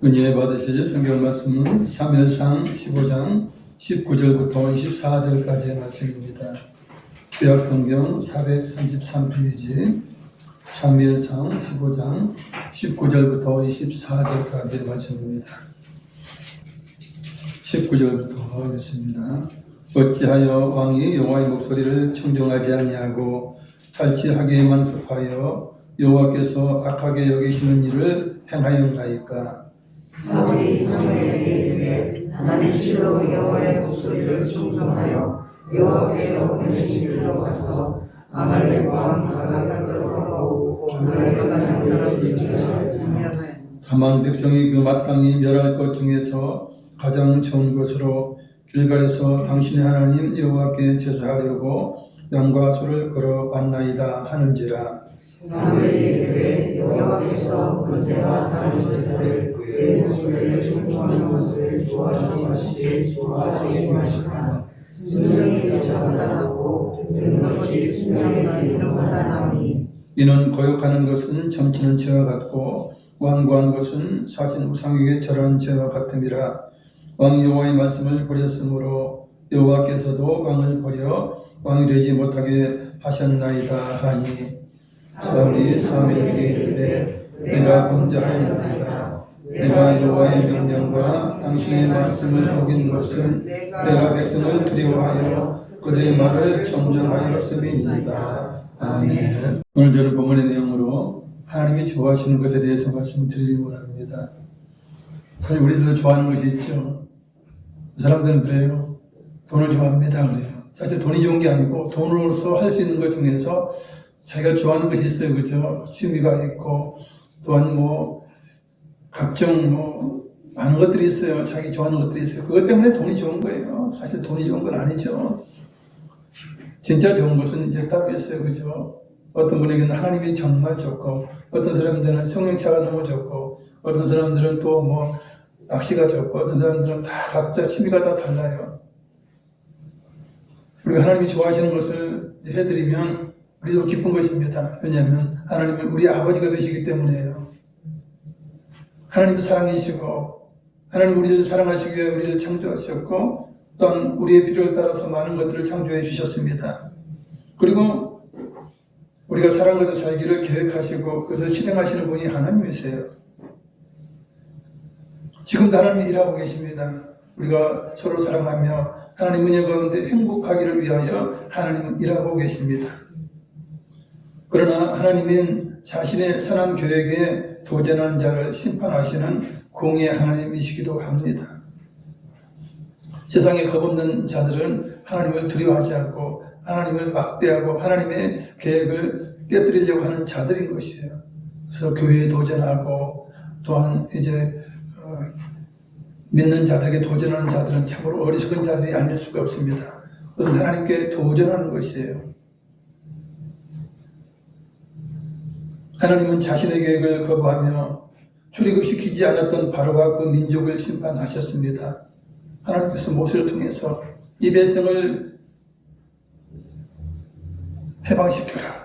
은혜 받으실 성경 말씀은 사무엘상 15장 19절부터 24절까지의 말씀입니다. 구약성경 433페이지 사무엘상 15장 19절부터 24절까지의 말씀입니다. 19절부터 읽습니다. 어찌하여 왕이 여호와의 목소리를 청종하지 아니하고 살찌하게만 급하여 여호와께서 악하게 여기시는 일을 행하였나이까? 사울이 사무엘에게 이르되 나는 실로 여호와의 목소리를 청종하여 여호와께서 보내신 길로 가서 아말렉 왕 아각을 걸어오고 아말렉 사람을 지키셨으면 다만 백성이 그 마땅히 멸할 것 중에서 가장 좋은 것으로 길갈에서 당신의 하나님 여호와께 제사하려고 양과 소를 걸어왔나이다 하는지라. 사무엘이 이르되 여호와께서 번제와 다른 제사를 그의 목소리를 청종하는 것을 좋아하시지 마시나 순종이 제사받아나고 듣는 것이 순종에 기름받아나오니 이는 거역하는 것은 점치는 죄와 같고 완고한 것은 사신 우상에게 절하는 죄와 같음이라. 왕이 여호와의 말씀을 버렸으므로 여호와께서도 왕을 버려 왕이 되지 못하게 하셨나이다 하니 사울이 사무엘에게 이르되 내가 범죄하였나이다. 내가 여호와의 명령과 당신의 말씀을 어긴 것은 내가 백성을 두려워하여 그들의 말을 정정하였음이니이다. 아멘. 오늘 저는 본문의 내용으로 하나님이 좋아하시는 것에 대해서 말씀드리기 원합니다. 사실 우리들도 좋아하는 것이 있죠. 사람들은 그래요. 돈을 좋아합니다. 그래요. 사실 돈이 좋은 게 아니고 돈으로서 할 수 있는 것 중에서 자기가 좋아하는 것이 있어요. 그죠? 취미가 있고 또한 각종 많은 것들이 있어요. 자기 좋아하는 것들이 있어요. 그것 때문에 돈이 좋은 거예요. 사실 돈이 좋은 건 아니죠. 진짜 좋은 것은 이제 따로 있어요. 그죠? 어떤 분에게는 하나님이 정말 좋고 어떤 사람들은 성령차가 너무 좋고 어떤 사람들은 또 낚시가 좋고 어떤 사람들은 다 각자 취미가 다 달라요. 우리가 하나님이 좋아하시는 것을 해드리면 우리도 기쁜 것입니다. 왜냐하면 하나님은 우리 아버지가 되시기 때문에요. 하나님은 사랑이시고 하나님 우리를 사랑하시기 위해 우리를 창조하셨고 또한 우리의 필요에 따라서 많은 것들을 창조해 주셨습니다. 그리고 우리가 사랑으로 살기를 계획하시고 그것을 실행하시는 분이 하나님이세요. 지금도 하나님이 일하고 계십니다. 우리가 서로 사랑하며 하나님 은혜 가운데 행복하기를 위하여 하나님은 일하고 계십니다. 그러나 하나님은 자신의 선한 계획에 도전하는 자를 심판하시는 공의의 하나님이시기도 합니다. 세상에 겁없는 자들은 하나님을 두려워하지 않고 하나님을 막대하고 하나님의 계획을 깨뜨리려고 하는 자들인 것이에요. 그래서 교회에 도전하고 또한 이제 믿는 자들에게 도전하는 자들은 참으로 어리석은 자들이 아닐 수가 없습니다. 그것은 하나님께 도전하는 것이에요. 하나님은 자신의 계획을 거부하며 출애굽시키지 않았던 바로와 그 민족을 심판하셨습니다. 하나님께서 모세를 통해서 이 백성을 해방시켜라.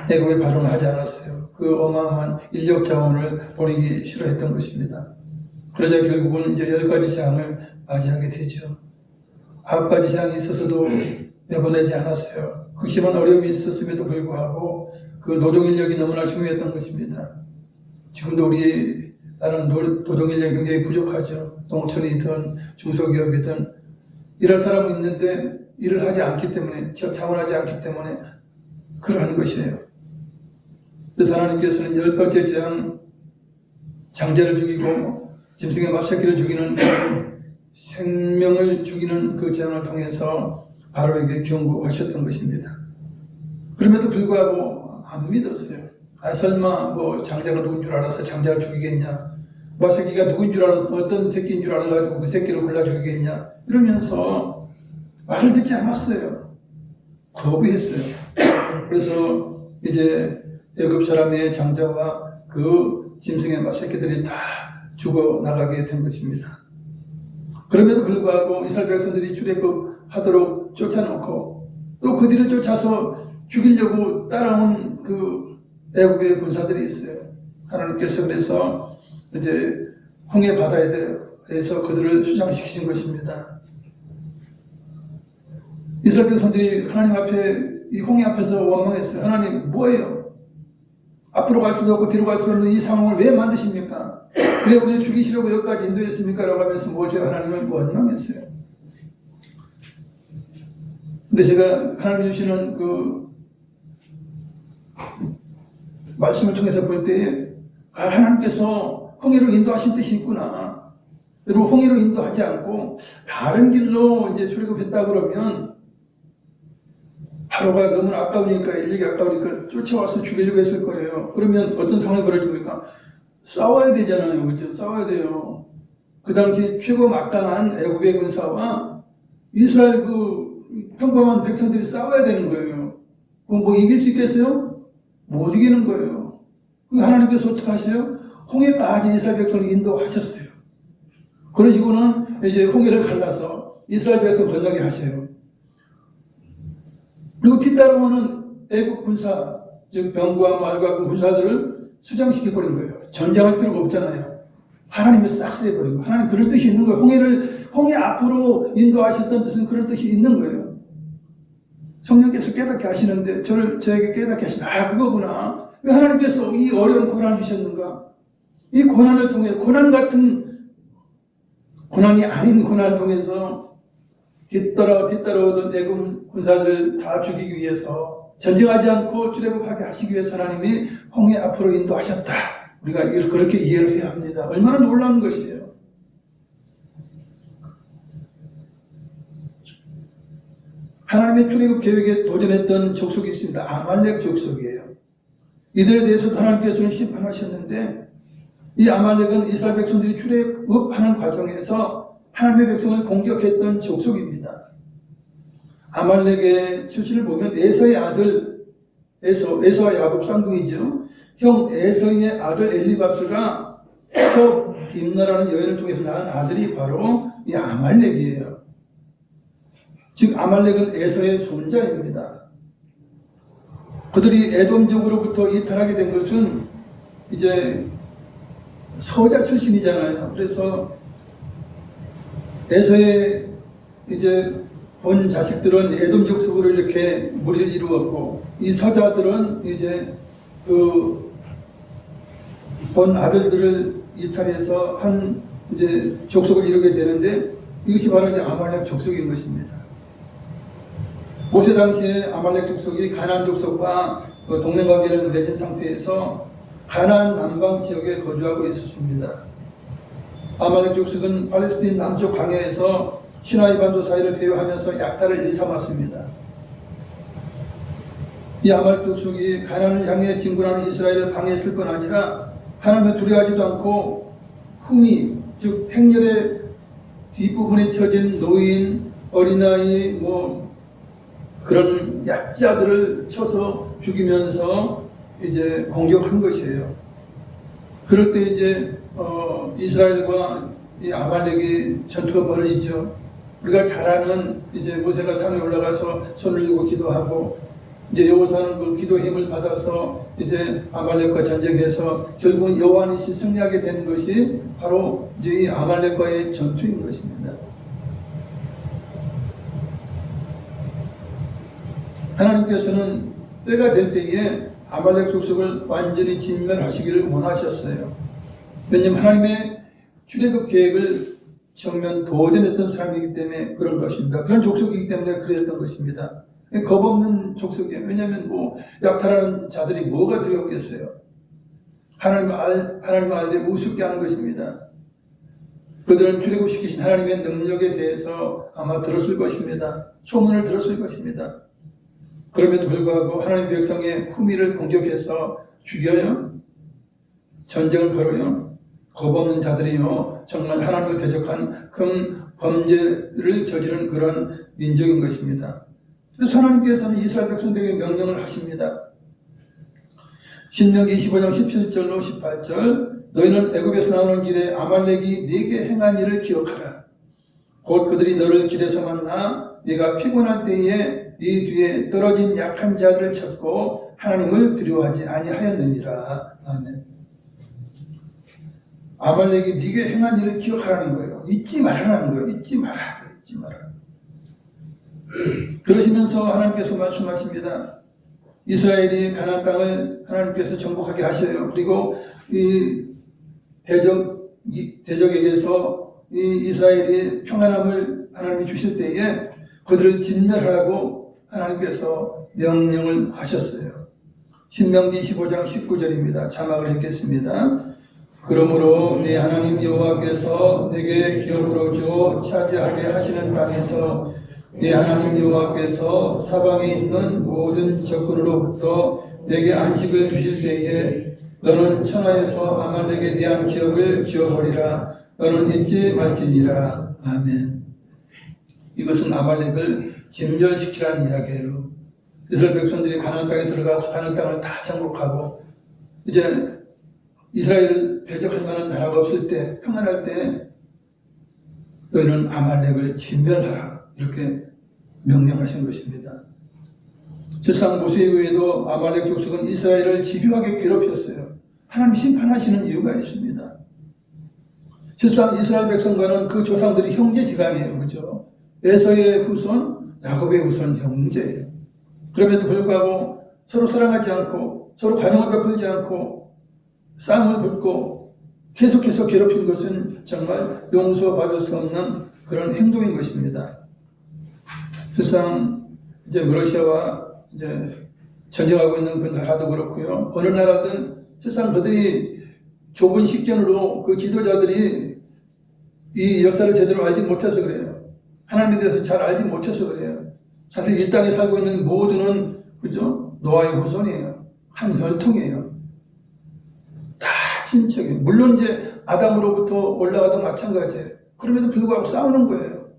애굽의 바로는 하지 않았어요. 그 어마어마한 인력 자원을 보내기 싫어했던 것입니다. 그러자 결국은 이제 10가지 재앙을 맞이하게 되죠. 9가지 재앙이 있어서도 내보내지 않았어요. 극심한 어려움이 있었음에도 불구하고 그 노동인력이 너무나 중요했던 것입니다. 지금도 우리 나라는 노동인력이 굉장히 부족하죠. 농촌이든 중소기업이든 일할 사람은 있는데 일을 하지 않기 때문에 자원하지 않기 때문에 그러한 것이에요. 그래서 하나님께서는 10번째 재앙 장자를 죽이고 짐승의 맞새끼를 죽이는 생명을 죽이는 그 재앙을 통해서 바로에게 경고하셨던 것입니다. 그럼에도 불구하고 안 믿었어요. 설마 장자가 누군 줄 알아서 장자를 죽이겠냐? 새끼가 누군 줄 알아서 어떤 새끼인 줄 알아가지고 그 새끼를 골라 죽이겠냐? 이러면서 말을 듣지 않았어요. 거부했어요. 그래서 이제 애굽 사람의 장자와 그 짐승의 새끼들이 다 죽어 나가게 된 것입니다. 그럼에도 불구하고 이스라엘 백성들이 출애굽하도록 쫓아놓고 또 그 뒤를 쫓아서 죽이려고 따라온 그 애굽의 군사들이 있어요. 하나님께서 그래서 이제 홍해 바다에서 그들을 수장시키신 것입니다. 이스라엘 백성들이 하나님 앞에 이 홍해 앞에서 원망했어요. 하나님 뭐예요? 앞으로 갈 수도 없고 뒤로 갈 수도 없는 이 상황을 왜 만드십니까? 왜 우리를 죽이시려고 여기까지 인도했습니까? 라고 하면서 모세가 하나님을 원망했어요. 근데 제가 하나님 주시는 그 말씀을 통해서 볼 때 하나님께서 홍해로 인도하신 뜻이 있구나. 여러분 홍해로 인도하지 않고 다른 길로 이제 출애굽했다 그러면 바로가 너무 아까우니까 인력이 아까우니까 쫓아와서 죽이려고 했을 거예요. 그러면 어떤 상황이 벌어집니까? 싸워야 되잖아요. 그렇죠? 싸워야 돼요. 그 당시 최고 막강한 애굽의 군사와 이스라엘 그 평범한 백성들이 싸워야 되는 거예요. 그럼 뭐 이길 수 있겠어요? 못 이기는 거예요. 하나님께서 어떻게 하세요? 홍해까지 이스라엘 백성을 인도하셨어요. 그러시고는 이제 홍해를 갈라서 이스라엘 백성 건너게 하세요. 그리고 뒤따라오는 애국 군사, 즉 병과 말과 그 군사들을 수장시켜버린 거예요. 전쟁할 필요가 없잖아요. 하나님이 싹쓸이해버린 거예요. 하나님 그런 뜻이 있는 거예요. 홍해 앞으로 인도하셨던 뜻은 그런 뜻이 있는 거예요. 성령께서 깨닫게 하시는데 저에게 깨닫게 하시는 그거구나. 왜 하나님께서 이 어려운 고난을 주셨는가? 이 고난을 통해 고난이 아닌 고난을 통해서 뒤따라오던 애굽 군사들을 다 죽이기 위해서 전쟁하지 않고 출애굽하게 하시기 위해서 하나님이 홍해 앞으로 인도하셨다. 우리가 이걸 그렇게 이해를 해야 합니다. 얼마나 놀라운 것이에요. 하나님의 출애굽 계획에 도전했던 족속이 있습니다. 아말렉 족속이에요. 이들에 대해서도 하나님께서는 심판하셨는데 이 아말렉은 이스라엘 백성들이 출애굽하는 과정에서 하나님의 백성을 공격했던 족속입니다. 아말렉의 출신을 보면 에서의 아들 에서와 야곱 쌍둥이죠. 형 에서의 아들 엘리바스가 딥나라는 여인을 통해서 낳은 아들이 바로 이 아말렉이에요. 즉 아말렉은 에서의 손자입니다. 그들이 에돔족으로부터 이탈하게 된 것은 이제 서자 출신이잖아요. 그래서 에서의 이제 본 자식들은 에돔족 속으로 이렇게 무리를 이루었고 이 서자들은 이제 그 본 아들들을 이탈해서 한 이제 족속을 이루게 되는데 이것이 바로 이제 아말렉 족속인 것입니다. 모세 당시에 아말렉 족속이 가나안 족속과 동맹관계를 맺은 상태에서 가나안 남방 지역에 거주하고 있었습니다. 아말렉 족속은 팔레스틴 남쪽 광야에서 시나이 반도 사이를 배회하면서 약탈을 일삼았습니다. 이 아말렉 족속이 가나안을 향해 진군하는 이스라엘을 방해했을 뿐 아니라 하나님을 두려워하지도 않고 흠이 즉 행렬의 뒷부분에 처진 노인, 어린아이, 그런 약자들을 쳐서 죽이면서 이제 공격한 것이에요. 그럴 때 이제 이스라엘과 이 아말렉이 전투가 벌어지죠. 우리가 잘 아는 이제 모세가 산에 올라가서 손을 들고 기도하고 이제 여호사는 그 기도 힘을 받아서 이제 아말렉과 전쟁해서 결국은 여호와니시 승리하게 되는 것이 바로 이제 이 아말렉과의 전투인 것입니다. 하나님께서는 때가 될 때에 아말렉 족속을 완전히 진멸하시기를 원하셨어요. 왜냐하면 하나님의 출애굽 계획을 정면 도전했던 사람이기 때문에 그런 것입니다. 그런 족속이기 때문에 그랬던 것입니다. 겁없는 족속이에요. 왜냐하면 약탈하는 자들이 뭐가 두렵겠어요. 하나님을 알되 우습게 하는 것입니다. 그들은 출애굽시키신 하나님의 능력에 대해서 아마 들었을 것입니다. 소문을 들었을 것입니다. 그럼에도 불구하고 하나님 백성의 후미를 공격해서 죽여요. 전쟁을 걸어요. 겁없는 자들이요. 정말 하나님을 대적한 큰 범죄를 저지른 그런 민족인 것입니다. 그래서 하나님께서는 이스라엘 백성들에게 명령을 하십니다. 신명기 25장 17절로 18절 너희는 애굽에서 나오는 길에 아말렉이 네게 행한 일을 기억하라. 곧 그들이 너를 길에서 만나 네가 피곤할 때에 네 뒤에 떨어진 약한 자들을 찾고 하나님을 두려워하지 아니하였느니라. 아멘. 아말렉이 네게 행한 일을 기억하라는 거예요. 잊지 말라는 거예요. 잊지 마라. 잊지 마라. 그러시면서 하나님께서 말씀하십니다. 이스라엘이 가나안 땅을 하나님께서 정복하게 하셔요. 그리고 이 대적에게서 이 이스라엘이 평안함을 하나님이 주실 때에 그들을 진멸하라고 하나님께서 명령을 하셨어요. 신명기 15장 19절입니다. 자막을 읽겠습니다. 그러므로 네 하나님 여호와께서 내게 기업으로 주어 차지하게 하시는 땅에서 네 하나님 여호와께서 사방에 있는 모든 적군으로부터 내게 안식을 주실 때에 너는 천하에서 아말렉에 대한 기억을 지워버리라. 너는 잊지 말지니라. 아멘. 이것은 아말렉을 진멸시키라는 이야기예요. 이스라엘 백성들이 가나안 땅에 들어가서 가나안 땅을 다 정복하고 이제 이스라엘을 대적할 만한 나라가 없을 때, 평안할 때 너희는 아말렉을 진멸하라. 이렇게 명령하신 것입니다. 실상 모세 이후에도 아말렉 족속은 이스라엘을 집요하게 괴롭혔어요. 하나님 심판하시는 이유가 있습니다. 실상 이스라엘 백성과는 그 조상들이 형제지간이에요. 그죠? 에서의 후손, 야곱의 후손 형제예요. 그럼에도 불구하고 서로 사랑하지 않고 서로 관용을 베풀지 않고 싸움을 붙고 계속해서 괴롭힌 것은 정말 용서받을 수 없는 그런 행동인 것입니다. 실상 이제 러시아와 이제 전쟁하고 있는 그 나라도 그렇고요. 어느 나라든 실상 그들이 좁은 식견으로 그 지도자들이 이 역사를 제대로 알지 못해서 그래요. 하나님에 대해서 잘 알지 못해서 그래요. 사실 이 땅에 살고 있는 모두는 그죠? 노아의 후손이에요. 한 혈통이에요. 다 친척이에요. 물론 이제 아담으로부터 올라가도 마찬가지예요. 그럼에도 불구하고 싸우는 거예요.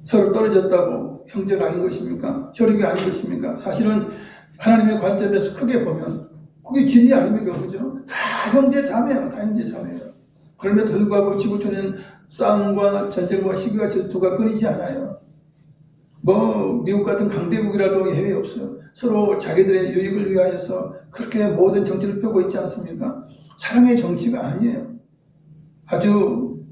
서로 떨어졌다고 형제가 아닌 것입니까? 혈육이 아닌 것입니까? 사실은 하나님의 관점에서 크게 보면 그게 진리 아닙니까? 그죠? 다 형제 자매예요. 다 형제 자매예요. 그럼에도 불구하고 지구촌에는 싸움과 전쟁과 시기와 질투가 끊이지 않아요. 뭐 미국 같은 강대국이라도 예외 없어요. 서로 자기들의 유익을 위하여서 그렇게 모든 정치를 펴고 있지 않습니까? 사랑의 정치가 아니에요. 아주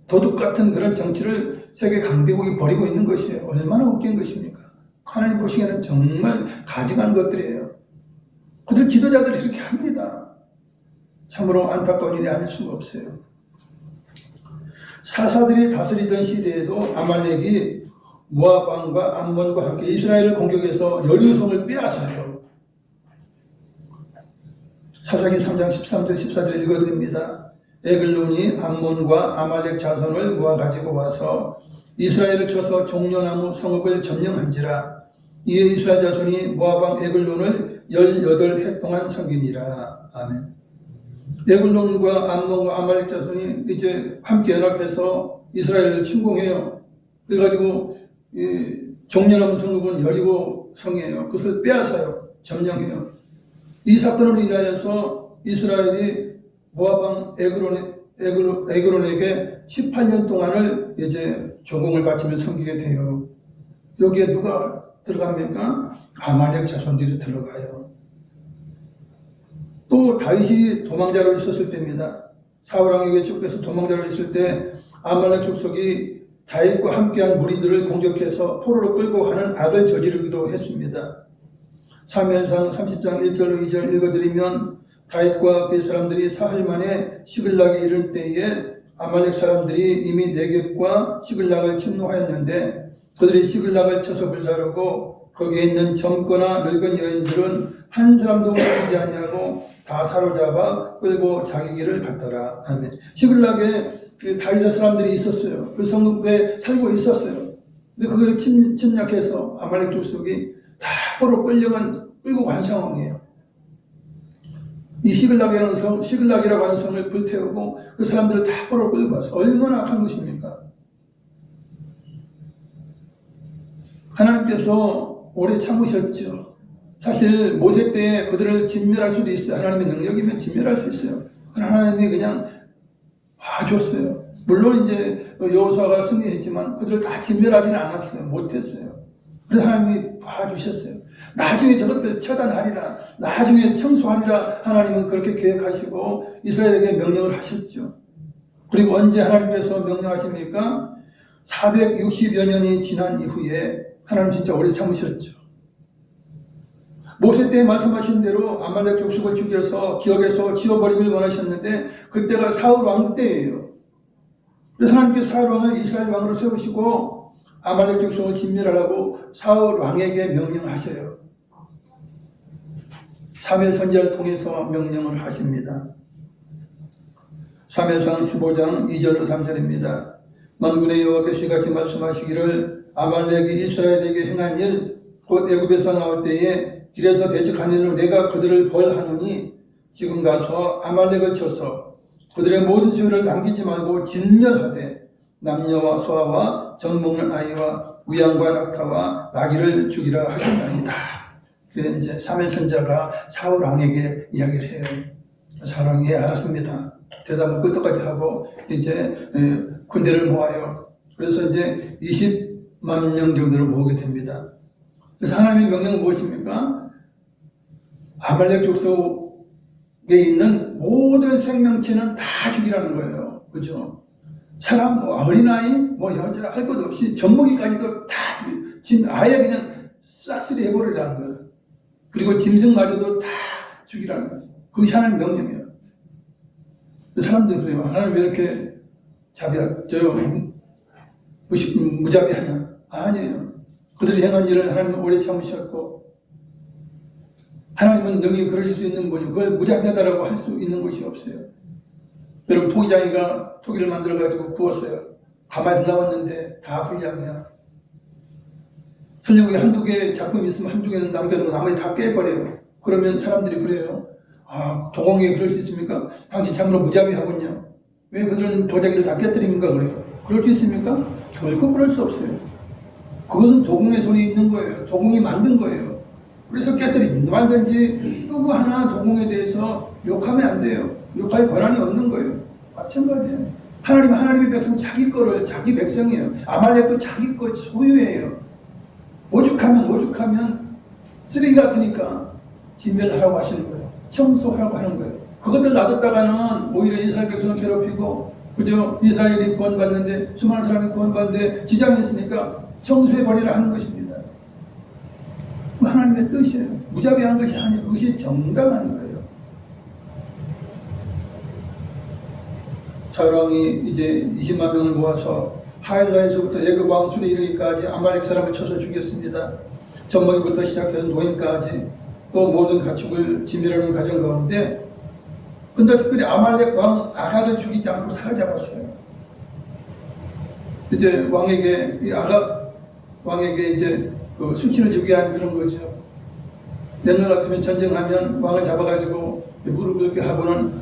도둑 같은 그런 정치를 세계 강대국이 벌이고 있는 것이에요. 얼마나 웃긴 것입니까? 하나님 보시기에는 정말 가증한 것들이에요. 그들 지도자들이 이렇게 합니다. 참으로 안타까운 일이 아닐 수가 없어요. 사사들이 다스리던 시대에도 아말렉이 모압 왕과 암몬과 함께 이스라엘을 공격해서 여리고성을 빼앗아요. 사사기 3장 13절 14절 읽어드립니다. 에글론이 암몬과 아말렉 자손을 모아가지고 와서 이스라엘을 쳐서 종려나무 성읍을 점령한지라. 이에 이스라엘 자손이 모압 왕 에글론을 18해 동안 섬기니라. 아멘. 에글론과 암몬과 아말렉 자손이 이제 함께 연합해서 이스라엘을 침공해요. 그래가지고 종려나무 성읍은 여리고 성이에요. 그것을 빼앗아요. 점령해요. 이 사건으로 인하여서 이스라엘이 모압 왕 에글론에게 18년 동안을 이제 조공을 바치며 섬기게 돼요. 여기에 누가 들어갑니까? 아말렉 자손들이 들어가요. 또 다윗이 도망자로 있었을 때입니다. 사울 왕에게 쫓겨서 도망자로 있을 때 아말렉 족속이 다윗과 함께한 무리들을 공격해서 포로로 끌고 가는 악을 저지르기도 했습니다. 사무엘상 30장 1절로 2절 읽어드리면 다윗과 그의 사람들이 사흘 만에 시글락에 이른 때에 아말렉 사람들이 이미 네겝과 시글락을 침노하였는데 그들이 시글락을 쳐서 불사르고 거기에 있는 젊거나 늙은 여인들은 한 사람도 남지 아니하고 다 사로잡아 끌고 자기 길을 갔더라. 아멘. 시글락에 다윗의 사람들이 있었어요. 그 성읍에 살고 있었어요. 근데 그걸 침략해서 아말렉 족속이 다 포로 끌고 간 상황이에요. 이 시글락이라고 하는 성을 불태우고 그 사람들을 다 포로 끌고 가서 얼마나 악한 것입니까? 하나님께서 오래 참으셨죠. 사실 모세 때 그들을 진멸할 수도 있어요. 하나님의 능력이면 진멸할 수 있어요. 하나님이 그냥 봐줬어요. 물론 이제 여호수아가 승리했지만 그들을 다 진멸하지는 않았어요. 못했어요. 그래서 하나님이 봐주셨어요. 나중에 저것들 처단하리라, 나중에 청소하리라 하나님은 그렇게 계획하시고 이스라엘에게 명령을 하셨죠. 그리고 언제 하나님께서 명령하십니까? 460여 년이 지난 이후에 하나님 진짜 오래 참으셨죠. 모세 때 말씀하신 대로 아말렉 족속을 죽여서 기억에서 지워버리길 원하셨는데 그때가 사울 왕 때예요. 그래서 하나님께서 사울 왕을 이스라엘 왕으로 세우시고 아말렉 족속을 진멸하라고 사울 왕에게 명령하셔요. 사무엘 선지자를 통해서 명령을 하십니다. 사무엘상 15장 2절 3절입니다. 만군의 여호와께서 이같이 말씀하시기를 아말렉이 이스라엘에게 행한 일 곧 애굽에서 나올 때에 길에서 대적한 일로 내가 그들을 벌하노니 지금 가서 아말렉을 쳐서 그들의 모든 소유를 남기지 말고 진멸하되 남녀와 소아와 젖먹는 아이와 우양과 낙타와 나귀를 죽이라 하신다니다. 그래서 이제 사무엘 선지자가 사울 왕에게 이야기를 해요. 사울 왕이 예, 알았습니다. 대답을 꿀떡까지 하고 이제 군대를 모아요. 그래서 이제 20만 명 정도를 모으게 됩니다. 그래서 하나님의 명령은 무엇입니까? 아말렉 족속에 있는 모든 생명체는 다 죽이라는 거예요. 그죠? 사람, 어린아이, 여자 할 것 없이 젖먹이까지도 다 아예 그냥 싹쓸이 해버리라는 거예요. 그리고 짐승마저도 다 죽이라는 거예요. 그것이 하나님의 명령이에요. 사람들은 그래요. 하나님 왜 이렇게 무자비하냐? 아니에요. 그들이 행한 일을 하나님은 오래 참으셨고 하나님은 능히 그러실 수 있는 분이 그걸 무자비하다라고 할 수 있는 것이 없어요. 여러분 토기장이가 토기를 만들어가지고 구웠어요. 가마에서 나왔는데 다 불량이야. 설령 한두 개 작품 있으면 한두 개는 남겨두고 나머지 다 깨버려요. 그러면 사람들이 그래요. 아, 도공이 그럴 수 있습니까? 당신 참으로 무자비하군요. 왜 그들은 도자기를 다 깨뜨립니까? 그래요. 그럴 수 있습니까? 결코 그럴 수 없어요. 그것은 도공의 손이 있는 거예요. 도공이 만든 거예요. 그래서 깨뜨립니다. 말든지 누구 하나 도공에 대해서 욕하면 안 돼요. 욕할 권한이 없는 거예요. 마찬가지예요. 하나님의 백성 자기 거를 자기 백성이에요. 아말렉도 자기 거 소유예요. 오죽하면 쓰레기 같으니까 진멸하라고 하시는 거예요. 청소하라고 하는 거예요. 그것들 놔뒀다가는 오히려 이스라엘 백성을 괴롭히고 그죠? 이스라엘이 구원받는데 수많은 사람이 구원받는데 지장이 있으니까 청소해버리라 하는 것입니다. 그 하나님의 뜻이에요. 무자비한 것이 아니에요. 그것이 정당한 거예요. 사울 왕이 이제 20만 명을 모아서 하일라에서부터 애굽 왕술에 이르기까지 아말렉 사람을 쳐서 죽였습니다. 젖먹이부터 시작해서 노인까지 또 모든 가축을 진멸하는 과정 가운데 근데 특별히 아말렉 왕 아가를 죽이지 않고 사로잡았어요. 이제 왕에게 이 아가 왕에게 이제 그 수치를 주게 한 그런 거죠. 옛날 같으면 전쟁하면 왕을 잡아가지고 무릎 꿇게 하고는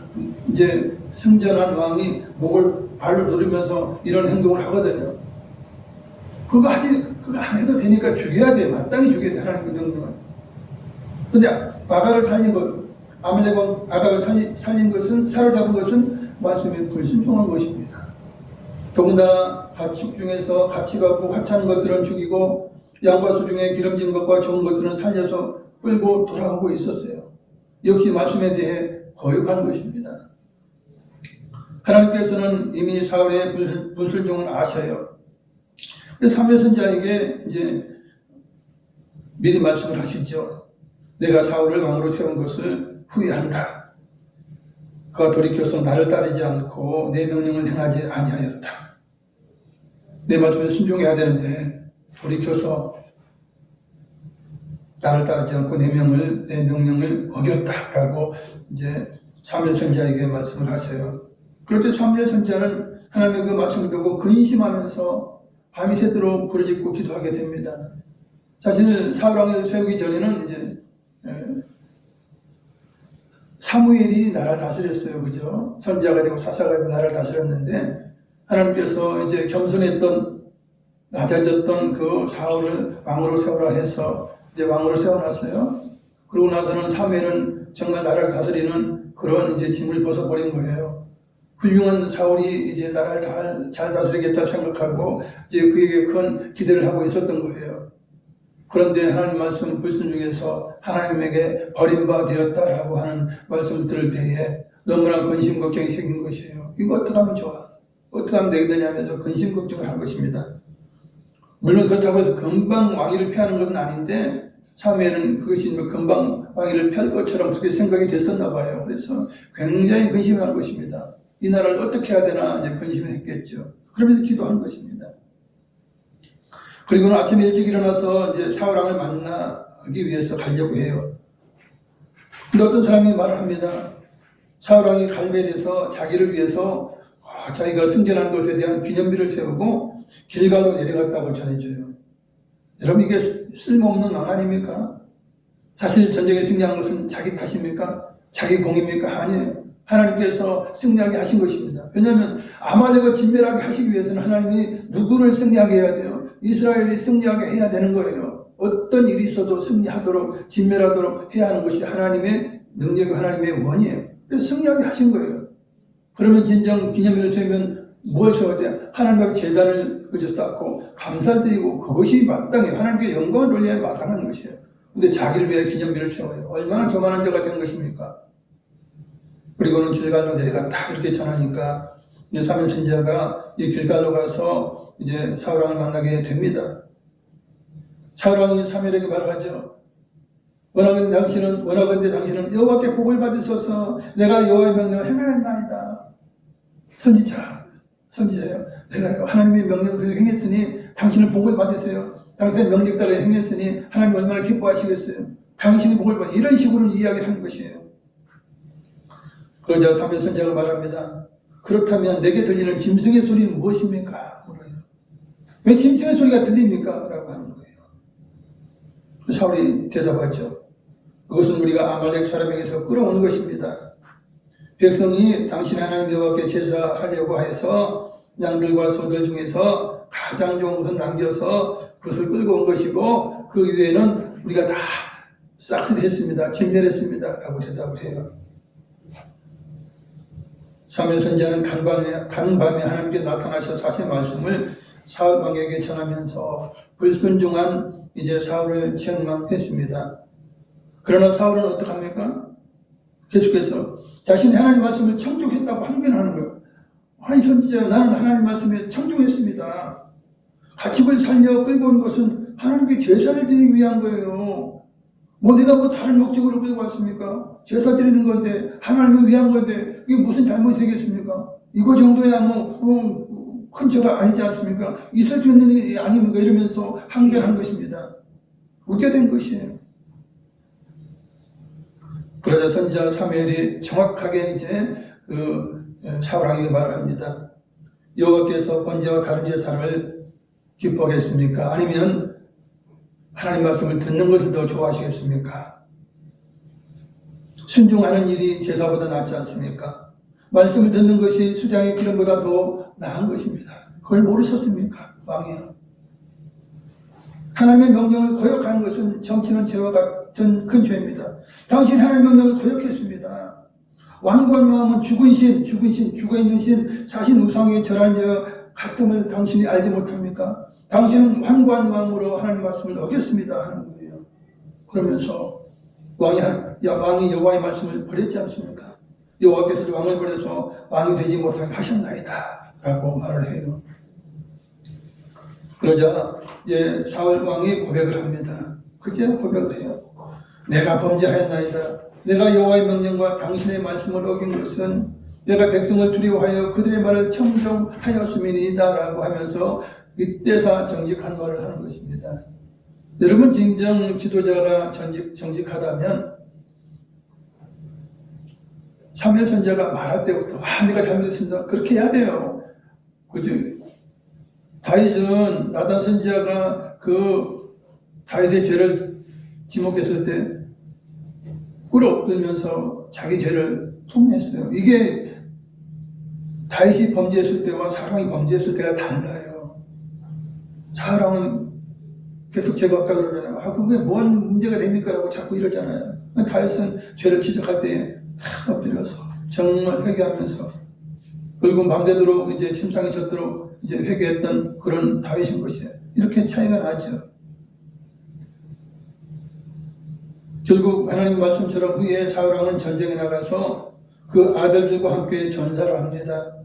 이제 승전한 왕이 목을 발로 누르면서 이런 행동을 하거든요. 그거 안 해도 되니까 죽여야 돼. 마땅히 죽여야 돼. 하나님의 명령은. 근데 아가를 살린 것, 아말렉 왕 아가를 살린 것은, 사로잡은 것은 말씀에 불순종한 것입니다. 더군다나 가축 중에서 가치가 없고 하찮은 것들은 죽이고 양과 소 중에 기름진 것과 좋은 것들은 살려서 끌고 돌아오고 있었어요. 역시 말씀에 대해 거역하는 것입니다. 하나님께서는 이미 사울의 불순종을 아셔요. 그래서 사무엘 선지자에게 이제 미리 말씀을 하시죠. 내가 사울을 왕으로 세운 것을 후회한다. 그가 돌이켜서 나를 따르지 않고 내 명령을 행하지 아니하였다. 내 말씀에 순종해야 되는데 돌이켜서 나를 따르지 않고 내 명령을 어겼다라고 이제 사무엘 선지자에게 말씀을 하셔요. 그럴 때 사무엘 선지자는 하나님의 그 말씀을 듣고 근심하면서 밤이 새도록 부르짖고 기도하게 됩니다. 자신을 사울 왕을 세우기 전에는 이제 사무엘이 나라를 다스렸어요. 그죠? 선지자가 되고 사사가 되고 나라를 다스렸는데 하나님께서 이제 겸손했던 낮아졌던 그 사울을 왕으로 세우라 해서 이제 왕으로 세워놨어요. 그러고 나서는 사무엘은 정말 나라를 다스리는 그런 이제 짐을 벗어버린 거예요. 훌륭한 사울이 이제 나라를 잘 다스리겠다 생각하고 이제 그에게 큰 기대를 하고 있었던 거예요. 그런데 하나님 말씀 불순종해서 하나님에게 버림받았다라고 하는 말씀을 들을 때에 너무나 근심 걱정이 생긴 것이에요. 이거 어떻게 하면 좋아? 어떻게 하면 되겠느냐 하면서 근심 걱정을 한 것입니다. 물론 그렇다고 해서 금방 왕위를 피하는 것은 아닌데 사무엘은 그것이 금방 왕위를 피할 것처럼 그렇게 생각이 됐었나 봐요. 그래서 굉장히 근심을 한 것입니다. 이 나라를 어떻게 해야 되나 이제 근심을 했겠죠. 그러면서 기도한 것입니다. 그리고는 아침에 일찍 일어나서 이제 사울왕을 만나기 위해서 가려고 해요. 근데 어떤 사람이 말을 합니다. 사울왕이 갈멜에서 자기를 위해서 자기가 승전한 것에 대한 기념비를 세우고 길갈로 내려갔다고 전해줘요. 여러분 이게 쓸모없는 왕 아닙니까? 사실 전쟁에 승리한 것은 자기 탓입니까? 자기 공입니까? 아니에요. 하나님께서 승리하게 하신 것입니다. 왜냐하면 아말렉을 진멸하게 하시기 위해서는 하나님이 누구를 승리하게 해야 돼요? 이스라엘이 승리하게 해야 되는 거예요. 어떤 일이 있어도 승리하도록 진멸하도록 해야 하는 것이 하나님의 능력이 하나님의 원이에요. 그래서 승리하게 하신 거예요. 그러면 진정 기념일을 세우면 뭘 세워야 돼요? 하나님과 제단을 쌓고 감사드리고 그것이 마땅해요. 하나님께 영광을 돌려야 마땅한 것이에요. 근데 자기를 위해 기념비를 세워요. 얼마나 교만한 자가 된 것입니까? 그리고는 길갈로 내려갔다 이렇게 전하니까 이제 사무엘 선지자가 이 길갈로 가서 이제 사울왕을 만나게 됩니다. 사울왕이 사무엘에게 말하죠. 원하건대 당신은 여호와께 복을 받으소서. 내가 여호와의 명령을 행하였나이다. 선지자예요. 내가 하나님의 명령을 행했으니 당신은 복을 받으세요. 당신의 명령 따라 행했으니 하나님 얼마나 기뻐하시겠어요. 당신이 복을 받으세요. 이런 식으로 이야기를 하는 것이에요. 그러자 사무엘 선지자가 말합니다. 그렇다면 내게 들리는 짐승의 소리는 무엇입니까? 물어요. 왜 짐승의 소리가 들립니까? 라고 하는 거예요. 사울이 대답하죠. 그것은 우리가 아말렉 사람에게서 끌어온 것입니다. 백성이 당신 하나님 여호와께 제사하려고 해서 양들과 소들 중에서 가장 좋은 것을 남겨서 그것을 끌고 온 것이고 그 위에는 우리가 다 싹쓸이했습니다. 진멸했습니다. 라고 대답을 해요. 사무엘 선지자는 간밤에 하나님께 나타나셔서 하신 말씀을 사울 왕에게 전하면서 불순종한 이제 사울을 책망했습니다. 그러나 사울은 어떡합니까? 계속해서 자신이 하나님 말씀을 청종했다고 항변하는 거예요. 아니 선지자 나는 하나님 말씀에 청종했습니다. 가축을 살려 끌고 온 것은 하나님께 제사를 드리기 위한 거예요. 내가 다른 목적으로 끌고 왔습니까? 제사 드리는 건데 하나님을 위한 건데 이게 무슨 잘못이 되겠습니까? 이거 정도야 큰 죄가 아니지 않습니까? 있을 수 있는 일이 아닙니까? 이러면서 항변한 것입니다. 어떻게 된 것이에요? 그러자 선지자 사무엘이 정확하게 이제 사울왕에게 말을 합니다. 여호와께서 번제와 다른 제사를 기뻐하겠습니까? 아니면 하나님 말씀을 듣는 것을 더 좋아하시겠습니까? 순종하는 일이 제사보다 낫지 않습니까? 말씀을 듣는 것이 수장의 기름보다 더 나은 것입니다. 그걸 모르셨습니까? 왕이요. 하나님의 명령을 거역하는 것은 점치는 죄와 같은 큰 죄입니다. 당신 하나님의 명령을 거역했습니다. 완고한 마음은 죽어있는 신, 사신 우상의 절한 죄와 같음을 당신이 알지 못합니까? 당신은 완고한 마음으로 하나님 말씀을 어겼습니다 하는 거예요. 그러면서 왕이 여호와의 말씀을 버렸지 않습니까? 여호와께서 왕을 버려서 왕이 되지 못하게 하셨나이다 라고 말을 해요. 그러자 이제 사울 왕이 고백을 합니다. 그제 고백을 해요. 내가 범죄하였나이다. 내가 여호와의 명령과 당신의 말씀을 어긴 것은 내가 백성을 두려워하여 그들의 말을 청종하였음이니이다 라고 하면서 이때사 정직한 말을 하는 것입니다. 여러분 진정 지도자가 정직하다면 사무엘 선지자가 말할 때부터 내가 잘못했습니다. 그렇게 해야 돼요. 그죠? 다윗은 나단 선지자가 다윗의 죄를 지목했을 때 꿇어엎으면서 자기 죄를 통했어요. 이게 다윗이 범죄했을 때와 사람이 범죄했을 때가 달라요. 사람은 계속 죄가 없다 그러잖아요. 그게 뭔 문제가 됩니까? 라고 자꾸 이러잖아요. 다윗은 죄를 지적할 때 다 엎드려서 정말 회개하면서 그리고 맘대로 이제 침상에 젖도록 이제 회개했던 그런 다윗인 것이에요. 이렇게 차이가 나죠. 결국 하나님 말씀처럼 후에 사울왕은 전쟁에 나가서 그 아들들과 함께 전사를 합니다.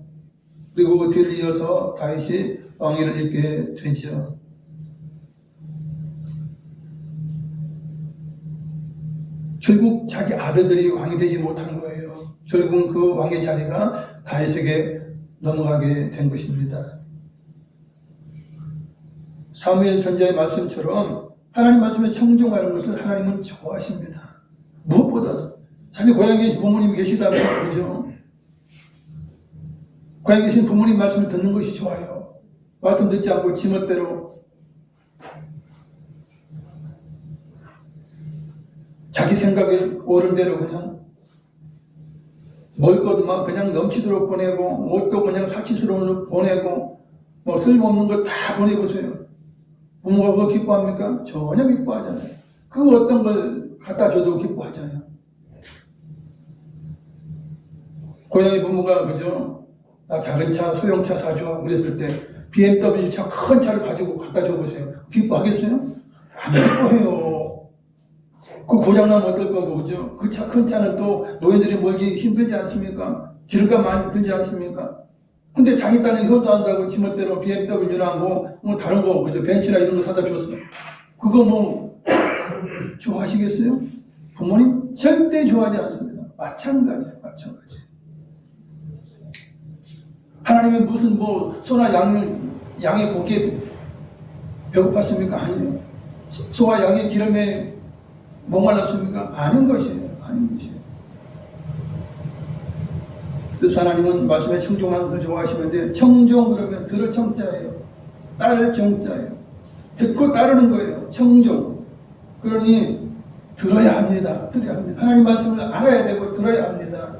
그리고 뒤를 이어서 다윗이 왕위를 잇게 되죠. 결국 자기 아들들이 왕이 되지 못한 거예요. 결국은 그 왕의 자리가 다윗에게 넘어가게 된 것입니다. 사무엘 선지자의 말씀처럼 하나님 말씀에 청종하는 것을 하나님은 좋아하십니다. 무엇보다도 사실 고향에 계신 부모님이 계시다면 그죠? 고향에 계신 부모님 말씀을 듣는 것이 좋아요. 말씀 듣지 않고 지멋대로 자기 생각에 옳은 대로 그냥 먹을 것만 그냥 넘치도록 보내고 옷도 그냥 사치스러운 보내고 뭐 쓸모없는 거 다 보내보세요. 부모가 그거 기뻐합니까? 전혀 기뻐하잖아요. 그 어떤 걸 갖다 줘도 기뻐하잖아요. 고양이 부모가 그죠? 나 작은 차, 소형차 사줘 그랬을 때 BMW 차 큰 차를 가지고 갖다 줘보세요. 기뻐하겠어요? 안 기뻐해요. 그 고장나면 어떨 거고 그죠? 그 차, 큰 차는 또 노인들이 몰기 힘들지 않습니까? 기름값 많이 들지 않습니까? 근데 자기 딸은 효도 한다고 지멋대로 BMW라고 뭐 다른 거 그죠? 벤츠나 이런 거 사다 줬어요. 그거 뭐 좋아하시겠어요? 부모님 절대 좋아하지 않습니다. 마찬가지예요. 마찬가지. 하나님은 무슨 뭐 소나 양의 고기에 배고팠습니까? 아니에요. 소와 양의 기름에 목말랐습니까? 아닌 것이에요. 아닌 것이에요. 그래서 하나님은 말씀에 청종하는 것을 좋아하시는데 청종 그러면 들을 청자예요. 따를 정자예요. 듣고 따르는 거예요. 청종. 그러니 들어야 합니다. 들어야 합니다. 하나님 말씀을 알아야 되고 들어야 합니다.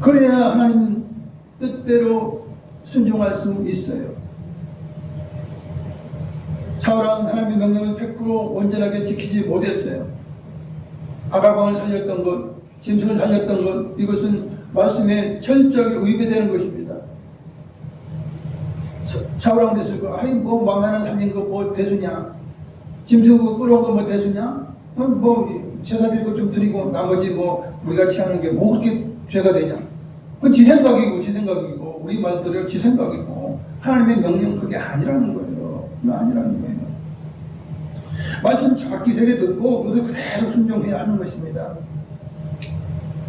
그래야 하나님 뜻대로 순종할 수 있어요. 사울왕은 하나님의 명령을 100% 온전하게 지키지 못했어요. 아가방을 살렸던 것, 짐승을 살렸던 것, 이것은 말씀에 철저하게 위배되는 것입니다. 사울왕은 그랬을 거, 아이 뭐 왕 하나 살린 거 뭐 대수냐? 짐승 끌어온 거 뭐 대수냐? 뭐 제사 드리고 좀 드리고 나머지 뭐 우리같이 하는 게 뭐 그렇게 죄가 되냐? 그건 지 생각이고 우리 말대로 지 생각이고 하나님의 명령 그게 아니라는 거예요. 그게 아니라는 거예요. 말씀 정확히 새겨 듣고 그것을 그대로 순종해야 하는 것입니다.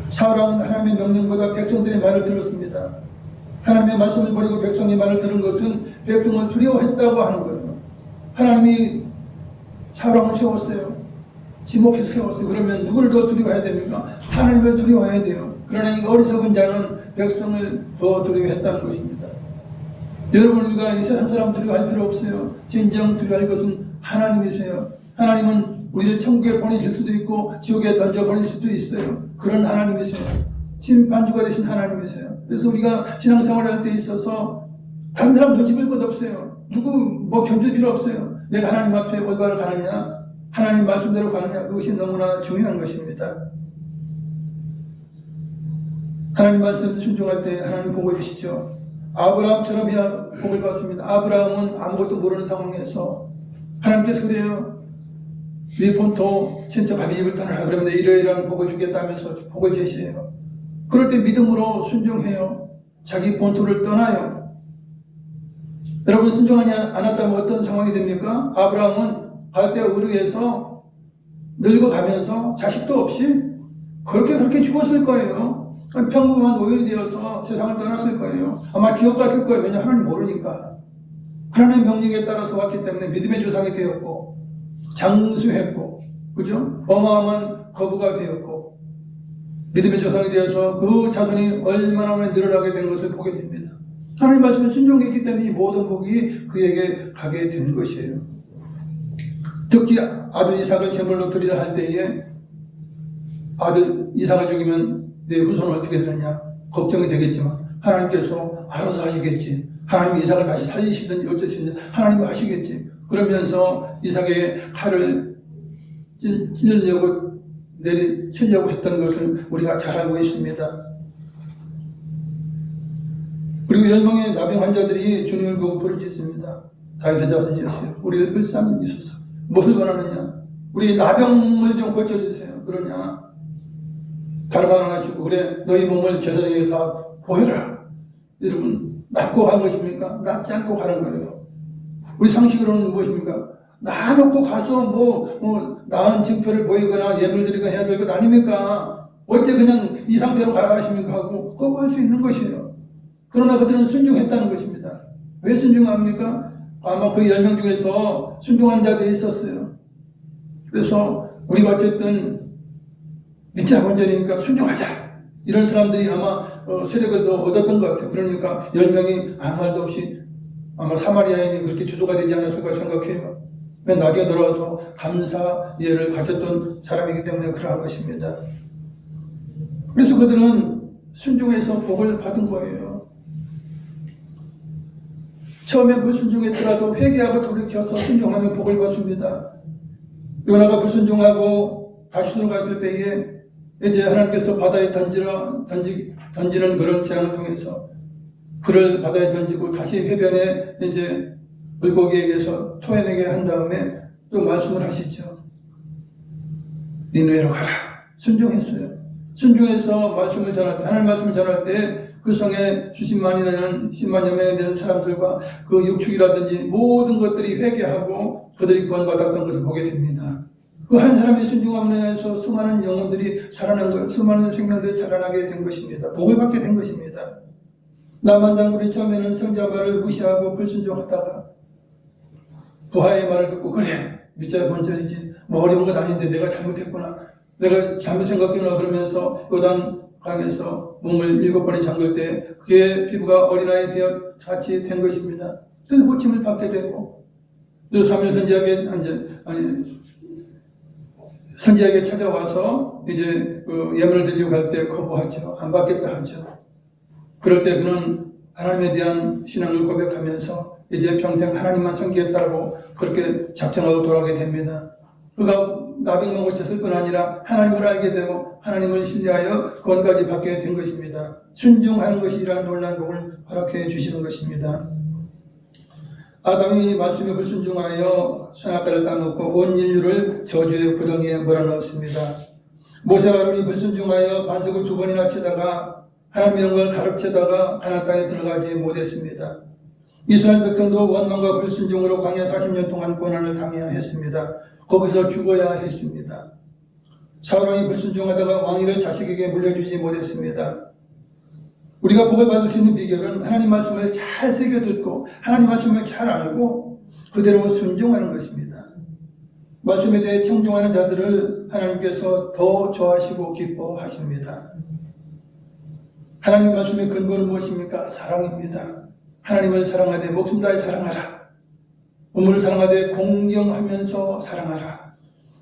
사울왕은 하나님의 명령보다 백성들의 말을 들었습니다. 하나님의 말씀을 버리고 백성의 말을 들은 것은 백성을 두려워했다고 하는 거예요. 하나님이 사울왕을 세웠어요. 지목해서 세웠어요. 그러면 누구를 더 두려워해야 됩니까? 하나님을 두려워해야 돼요. 그러나 이 어리석은 자는 백성을 더 두려워했다는 것입니다. 여러분 우리가 이 세상 사람 두려워할 필요 없어요. 진정 두려워할 것은 하나님이세요. 하나님은 우리를 천국에 보내실 수도 있고 지옥에 던져버릴 수도 있어요. 그런 하나님이세요. 심판주가 되신 하나님이세요. 그래서 우리가 신앙생활을 할 때 있어서 다른 사람 눈치 볼 것 없어요. 누구 뭐 견딜 필요 없어요. 내가 하나님 앞에 올바로 가느냐 하나님 말씀대로 가느냐 그것이 너무나 중요한 것입니다. 하나님 말씀 순종할 때 하나님 복을 주시죠. 아브라함처럼 해야 복을 받습니다. 아브라함은 아무것도 모르는 상황에서 하나님께서 그래요. 네 본토 친척 아비 집을 떠나라 그러면 이러이러한 복을 주겠다면서 복을 제시해요. 그럴 때 믿음으로 순종해요. 자기 본토를 떠나요. 여러분 순종하지 않았다면 어떤 상황이 됩니까? 아브라함은 갈대 우르에서 늙어가면서 자식도 없이 그렇게 죽었을 거예요. 평범한 노인이 되어서 세상을 떠났을 거예요. 아마 지옥 갔을 거예요. 왜냐하면 하나님 모르니까. 하나님의 명령에 따라서 왔기 때문에 믿음의 조상이 되었고 장수했고 그죠? 어마어마한 거부가 되었고 믿음의 조상이 되어서 그 자손이 얼마나 늘어나게 된 것을 보게 됩니다. 하나님 말씀에 순종했기 때문에 이 모든 복이 그에게 가게 된 것이에요. 특히 아들 이삭을 제물로 드리려 할 때에 아들 이삭을 죽이면 내 후손은 어떻게 되느냐 걱정이 되겠지만 하나님께서 알아서 하시겠지. 하나님이 이삭을 다시 살리시든지 어쩌시든지 하나님이 하시겠지. 그러면서 이삭의 칼을 찌르려고 치려고 했던 것을 우리가 잘 알고 있습니다. 그리고 10명의 나병 환자들이 주님을 보고 부르짖습니다. 다윗의 자손이었어요. 우리를 불쌍히 여기소서. 무엇을 원하느냐? 우리 나병을 좀 고쳐주세요. 그러냐? 다른 말 안 하시고, 그래, 너희 몸을 제사장에서 보여라. 여러분, 낫고 간 것입니까? 낫지 않고 가는 거예요. 우리 상식으로는 무엇입니까? 놔놓고 가서 나은 증표를 보이거나 예물 드리거나 해야 될 것 아닙니까? 어째 그냥 이 상태로 가라 하십니까? 하고 거부할 수 있는 것이에요. 그러나 그들은 순종했다는 것입니다. 왜 순종합니까? 아마 그 10명 중에서 순종한 자들이 있었어요. 그래서 우리가 어쨌든 믿자 본전이니까 순종하자. 이런 사람들이 아마 세력을 더 얻었던 것 같아요. 그러니까 10명이 아무 말도 없이 아마 사마리아인이 그렇게 주도가 되지 않았을까 생각해요. 나중에 돌아와서 감사 예를 가졌던 사람이기 때문에 그러한 것입니다. 그래서 그들은 순종해서 복을 받은 거예요. 처음에 불순종했더라도 회개하고 돌이켜서 순종하면 복을 받습니다. 요나가 불순종하고 다시 들어갔을 때에 이제 하나님께서 바다에 던지는 그런 재앙을 통해서 그를 바다에 던지고 다시 해변에 이제 물고기에게서 토해내게 한 다음에 또 말씀을 하시죠. 니느웨로 가라. 순종했어요. 순종해서 말씀을 전할 때, 하나님 말씀을 전할 때 그 성에 수십만이라는 10만여 명에 되는 사람들과 그 육축이라든지 모든 것들이 회개하고 그들이 구원받았던 것을 보게 됩니다. 그 한 사람의 순종함으로 인해서 수많은 영혼들이 살아난 것, 수많은 생명들이 살아나게 된 것입니다. 복을 받게 된 것입니다. 나만 장군이 처음에는 성자 말을 무시하고 불순종하다가 부하의 말을 듣고 그래 믿자 본전이지 뭐 어려운 것 아닌데 내가 잘못했구나 내가 잘못 생각했구나 그러면서 요단 강에서 몸을 7번에 잠글 때 그의 피부가 어린아이 되어 같이 된 것입니다. 그래서 고침을 받게 되고 또 사무엘 선지자에게 찾아와서 이제 그 예물을 드리려고 할 때 거부하죠. 안 받겠다 하죠. 그럴 때 그는 하나님에 대한 신앙을 고백하면서 이제 평생 하나님만 섬기겠다고 그렇게 작정하고 돌아가게 됩니다. 그가 나병만 고쳤을 뿐 아니라 하나님을 알게 되고 하나님을 신뢰하여 구원까지 받게 된 것입니다. 순종하는 것이 이러한 놀라운 복을 허락해 주시는 것입니다. 아담이 말씀에 불순종하여 선악과를 따먹고 온 인류를 저주의 구덩이에 몰아넣었습니다. 모세와 아론이 불순종하여 반석을 2번이나 치다가 하나님의 영광을 가로채다가 가나안 땅에 들어가지 못했습니다. 이스라엘 백성도 원망과 불순종으로 광야 40년 동안 고난을 당해야 했습니다. 거기서 죽어야 했습니다. 사울왕이 불순종하다가 왕위를 자식에게 물려주지 못했습니다. 우리가 복을 받을 수 있는 비결은 하나님 말씀을 잘 새겨 듣고 하나님 말씀을 잘 알고 그대로 순종하는 것입니다. 말씀에 대해 청종하는 자들을 하나님께서 더 좋아하시고 기뻐하십니다. 하나님 말씀의 근본은 무엇입니까? 사랑입니다. 하나님을 사랑하되 목숨 다해 사랑하라. 부모를 사랑하되 공경하면서 사랑하라.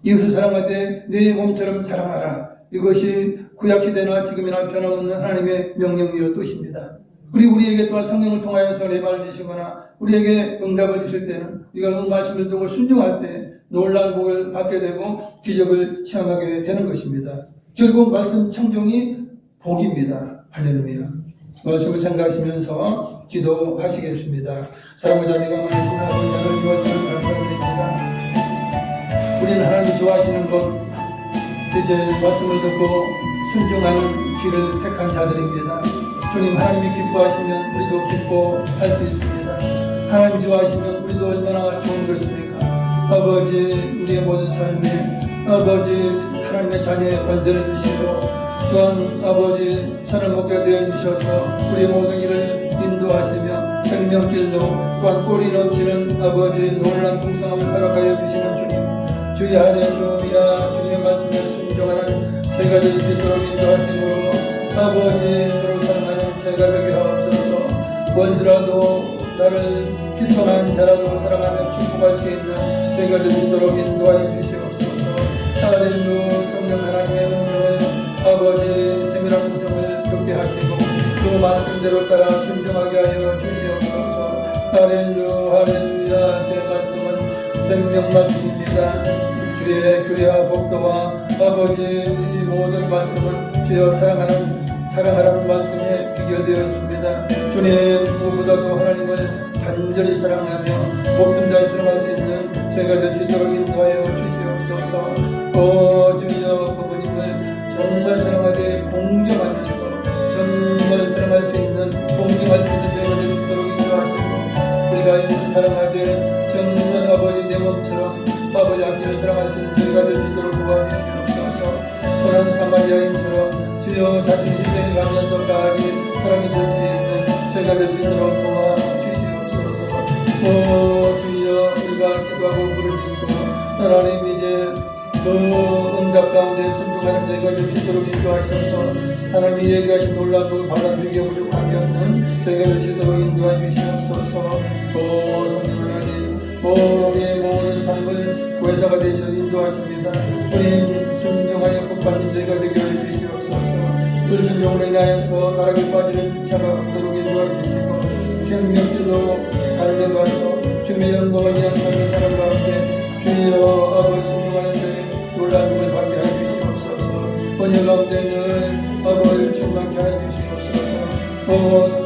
이웃을 사랑하되 내 몸처럼 사랑하라. 이것이 구약시대나 지금이나 변함없는 하나님의 명령이요 뜻입니다. 우리에게 또한 성령을 통하여서 레마를 주시거나 우리에게 응답을 주실 때는 우리가 그 말씀을 듣고 순종할 때 놀라운 복을 받게 되고 기적을 체험하게 되는 것입니다. 결국 말씀 청종이 복입니다. 할렐루야. 말씀을 생각하시면서 기도하시겠습니다. 사랑을 자비가 많으시나 하나님 말씀을 감사드립니다. 우리는 하나님이 좋아하시는 것 이제 말씀을 듣고 순종하는 길을 택한 자들입니다. 주님 하나님이 기뻐하시면 우리도 기뻐할 수 있습니다. 하나님 좋아하시면 우리도 얼마나 좋은 것입니까? 아버지 우리의 모든 삶에 아버지 하나님의 자녀의 권세를 주시고 또한 아버지 선을 먹게 되어 주셔서 우리의 모든 일을 인도하시며 생명길로 또한 꼴이 넘치는 아버지 놀라운 풍성함을 허락하여 주시는 주님 주의 할렐루야 주님의 말씀에 순종하는 저희가 될 수 있도록 인도하심으로 아버지 서로 사랑하는 저희가 되게 하옵소서. 원수라도 나를 필통한 자라도 사랑하며 축복할 수 있는 저희가 될 수 있도록 인도하여 주시옵소서. 할렐루야 성령 하나님의 음성을 아버지 세밀한 음성을 듣게 하시고 그 말씀대로 따라 순종하게 하여 주시옵소서. 할렐루야 할렐루야 제 말씀은 생명 말씀입니다. 주의 규례와 복도와 아버지 이 모든 말씀은 주여 사랑하는 사랑하라는 말씀에 귀결되었습니다. 주님, 무엇보다도 하나님을 간절히 사랑하며 목숨 다해 사랑할 수 있는 저희가 될 수 있도록 인도하여 주시옵소서. 주여, 부모님을 정말 사랑하게 공경하면서 정말 사랑할 수 있는 공경할 수 있는 저희가 될 수 있도록 인도하시고, 우리가 이웃을 사랑하되 정말 아버지 내 몸처럼 아버지 아끼를 사랑할 수 있는 저희가 될 수 있도록 도와주시옵소서. 선한 사마리아인처럼 주여 자신의 희생을 하면서까지 사랑이 될 수 있는 저희가 될 수 있도록 도와주시옵소서. 주여, 우리가 기도하고 부르짖고 하나님 이제 그 응답 가운데 순종하는 저희가 될 수 있도록 인도하셔서 하나님이 얘기하신 놀라움을 받아들이게 부족함이 없는 저희가 될 수 있도록 인도해 주시옵소서. 성령 하나님, 우리의 모든 삶을 구해자가 되셔 인도하십니다. 주님, 순종하여 복받는 저희가 되게 해 주시옵소서. 불순종으로 인하여서 나락에 빠지는 자가 없도록 인도해 주시고, 생명길로 다른 데 가서 주님의 영광을 위한 삶의 사람 가운데 주여 아버지 순종하는 저희 놀라움을 받게 해 주시옵소서. 번역 가운데 늘 아버지 충만케 해 주시옵소서.